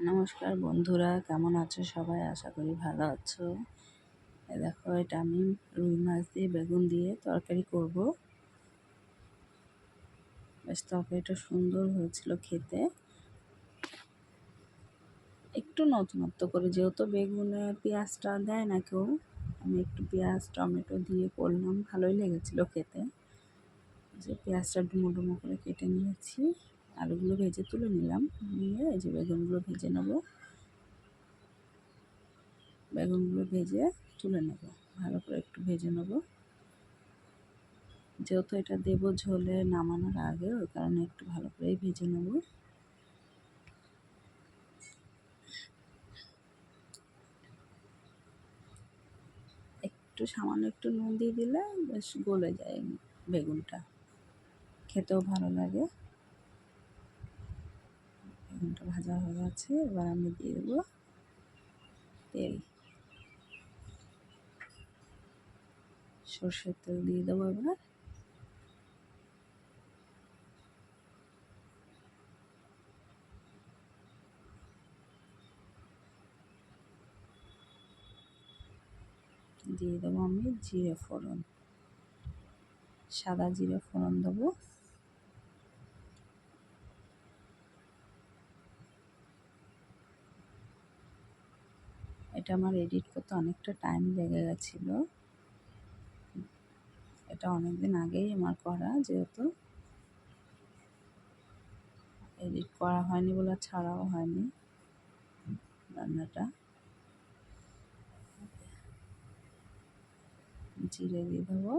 নমস্কার বন্ধুরা, কেমন আছো সবাই? আশা করি ভালো আছো। দেখো, এটা আমি রুই মাছ দিয়ে বেগুন দিয়ে তরকারি করব। বেশ তরকারিটা সুন্দর হয়েছিল খেতে। একটু নতুনত্ব করে, যেহেতু বেগুনে পেঁয়াজটা দেয় না কেউ, আমি একটু পেঁয়াজ টমেটো দিয়ে করলাম, ভালোই লেগেছিল খেতে। যে পেঁয়াজটা ডুমো ডুমো করে কেটে নিয়েছি, আলুগুলো ভেজে তুলে নিলাম, নিয়ে এই যে বেগুনগুলো ভেজে নেবো। বেগুনগুলো ভেজে তুলে নেব, ভালো করে একটু ভেজে নেব, যেহেতু এটা দেবো ঝোলে নামানোর আগে, ওই কারণে একটু ভালো করেই ভেজে নেব। একটু সামান্য একটু নুন দিয়ে দিলে বেশ গলে যায় বেগুনটা, খেতেও ভালো লাগে। বেগুনটা ভাজা হয়ে গেছে, এবার আমি দিয়ে দেবো তেল, সর্ষের তেল দিয়ে দেবো। এবার দিয়ে দেবো আমি জিরে ফোড়ন, সাদা জিরে ফোড়ন দেবো। এটা আমার এডিট করতে অনেকটা টাইম লেগে গেছিলো, এটা অনেক দিন আগেই আমার করা, যেহেতু এডিট করা হয়নি বলে ছাড়াও হয়নি রান্নাটা। জিরে দিয়ে দেবো,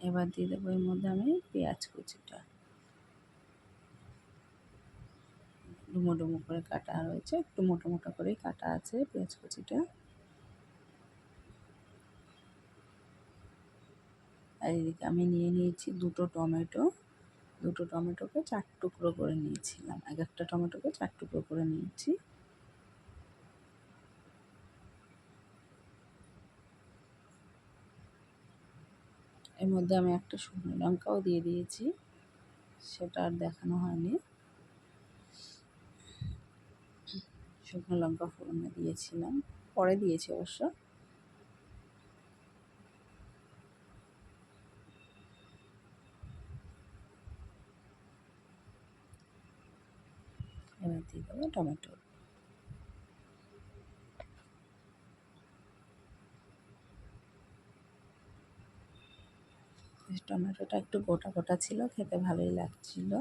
এবার দিয়ে দেবো এর মধ্যে আমি পেঁয়াজ কুচিটা, ডুমো ডুমো করে কাটা রয়েছে, একটু মোটা মোটা করেই কাটা আছে পেঁয়াজ কুচিটা। আর এদিকে আমি নিয়ে নিয়েছি দুটো টমেটোকে 4 টুকরো করে নিয়েছিলাম, এক একটা টমেটোকে 4 টুকরো করে নিয়েছি। এর মধ্যে আমি একটা শুকনো লঙ্কাও দিয়ে দিয়েছি, সেটা আর দেখানো হয়নি। শুকনো লঙ্কা ফোড়নে দিয়েছিলাম, পরে দিয়েছি অবশ্য। এবার দিয়ে দেবো টমেটো, টমেটোটা একটু গোটা গোটা ছিল, খেতে ভালোই লাগছিল।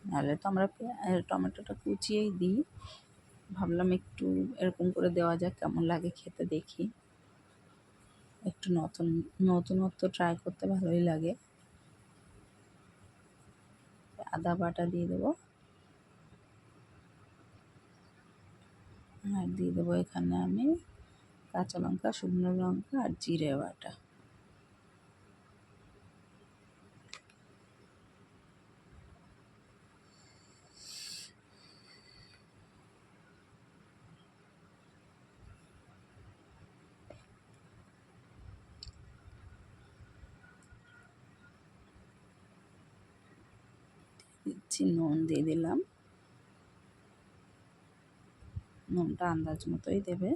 নাহলে তো আমরা টমেটোটা কুচিয়েই দিই, ভাবলাম একটু এরকম করে দেওয়া যাক, কেমন লাগে খেতে দেখি। একটু নতুনত্ব ট্রাই করতে ভালোই লাগে। আদা বাটা দিয়ে দেবো, আর দিয়ে দেবো এখানে আমি কাঁচা লঙ্কা, শুকনো লঙ্কা আর জিরে বাটা। দিচ্ছি নুন, দিয়ে দিলাম, নুনটা আন্দাজ মতোই দেবে।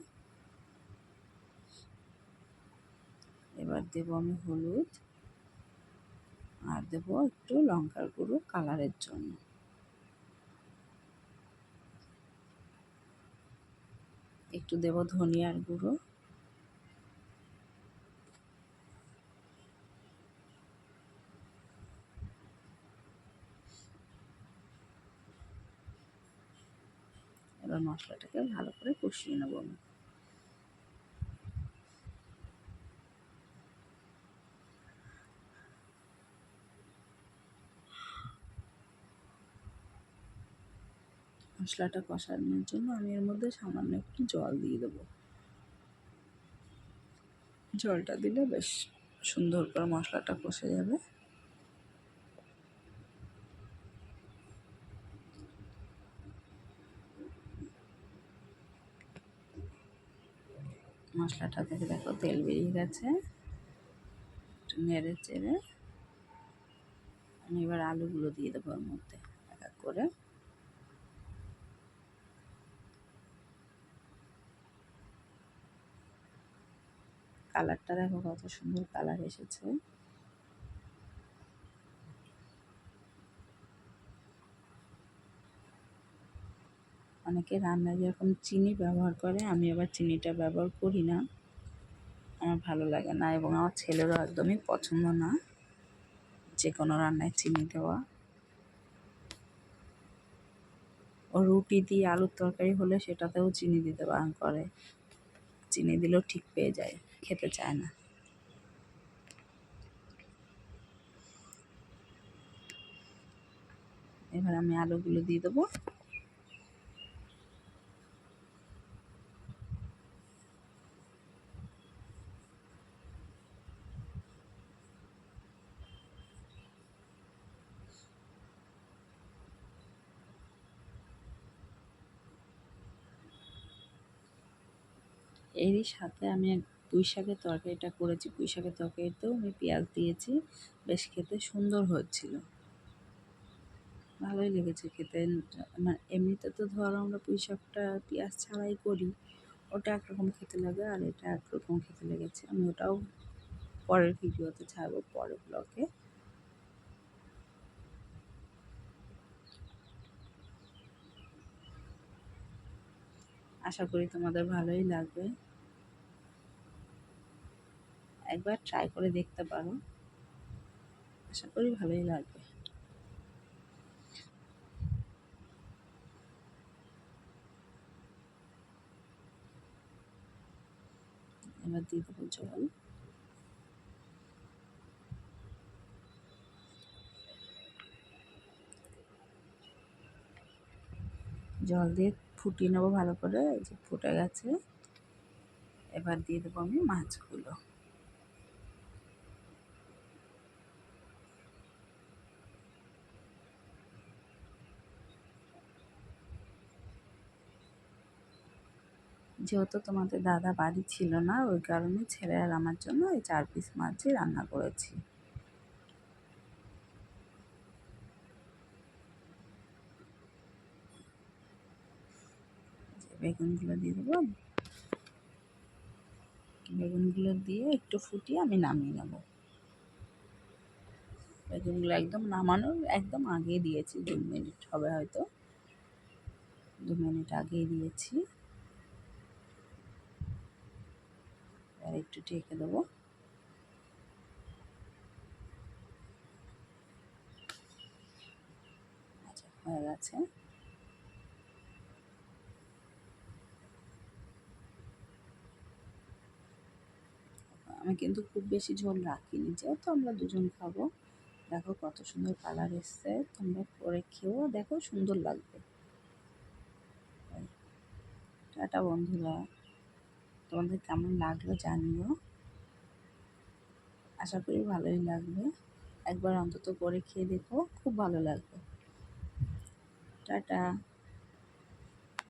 এবার দেবো আমি হলুদ, আর দেবো একটু লঙ্কার গুঁড়ো কালারের জন্য। একটু দেবো ধনিয়ার গুঁড়ো, এবার মশলাটাকে ভালো করে কষিয়ে নেবো আমি। মশলাটা কষানোর জন্য আমি এর মধ্যে সামান্য একটু জল দিয়ে দেবো, জলটা দিলে বেশ সুন্দর করে মশলাটা কষে যাবে। মশলাটা থেকে দেখো তেল বেরিয়ে গেছে। একটু নেড়ে চেড়ে আমি এবার আলুগুলো দিয়ে দেবো ওর মধ্যে এক এক করে। কালারটা দেখো কত সুন্দর কালার এসেছে। অনেকে রান্নায় যেরকম চিনি ব্যবহার করে, আমি আবার চিনিটা ব্যবহার করি না, আমার ভালো লাগে না এবং আমার ছেলেরও একদমই পছন্দ না যে কোনো রান্নায় চিনি দেওয়া। ও রুটি দিয়ে আলুর তরকারি হলে সেটাতেও চিনি দিতে বারণ করে, চিনি দিলেও ঠিক পেয়ে যায়, খেতে চায় না। এবার আমি আলুগুলো দিয়ে দেবো। এরই সাথে আমি পুঁই শাকের তরকারিটা করেছি, পুঁই শাকের তরকারিতেও আমি পেঁয়াজ দিয়েছি, বেশ খেতে সুন্দর হয়েছিল, ভালোই লেগেছে খেতে। মানে এমনিতে তো ধরো আমরা পুঁই শাকটা পেঁয়াজ ছাড়াই করি, ওটা একরকম খেতে লাগে আর এটা একরকম খেতে লেগেছে। আমি ওটাও পরের ভিডিওতে ছাড়বো, পরের ব্লগে। আশা করি তোমাদের ভালোই লাগবে, একবার ট্রাই করে দেখতে পারো, আশা করি ভালোই লাগবে। এবার দিয়ে দেবো জল। জল দিয়ে ফুটিয়ে নেবো ভালো করে, এই যে ফুটে গেছে। এবার দিয়ে দেবো আমি মাছগুলো। যেহেতু তোমাদের দাদা বাড়ি ছিল না, ওই কারণে ছেলে আর আমার জন্য এই 4 পিস মাছই রান্না করেছি। বেগুনগুলো দিয়ে দেবো, বেগুনগুলো দিয়ে একটু ফুটিয়ে আমি নামিয়ে নেবো। বেগুনগুলো একদম নামানোর একদম আগে দিয়েছি, 2 মিনিট হবে হয়তো, 2 মিনিট আগেই দিয়েছি। আর একটু ঢেকে দেবো। আচ্ছা, হয়ে গেছে। আমি কিন্তু খুব বেশি ঝোল রাখিনি, যেহেতু আমরা দুজন খাবো। দেখো কত সুন্দর কালার এসছে, তোমরা করে খেয়েও দেখো, সুন্দর লাগবে। টাটা বন্ধুরা, তোমাদের কেমন লাগলো জানিও, আশা করি ভালোই লাগবে। একবার অন্তত করে খেয়ে দেখো, খুব ভালো লাগবে। টাটা।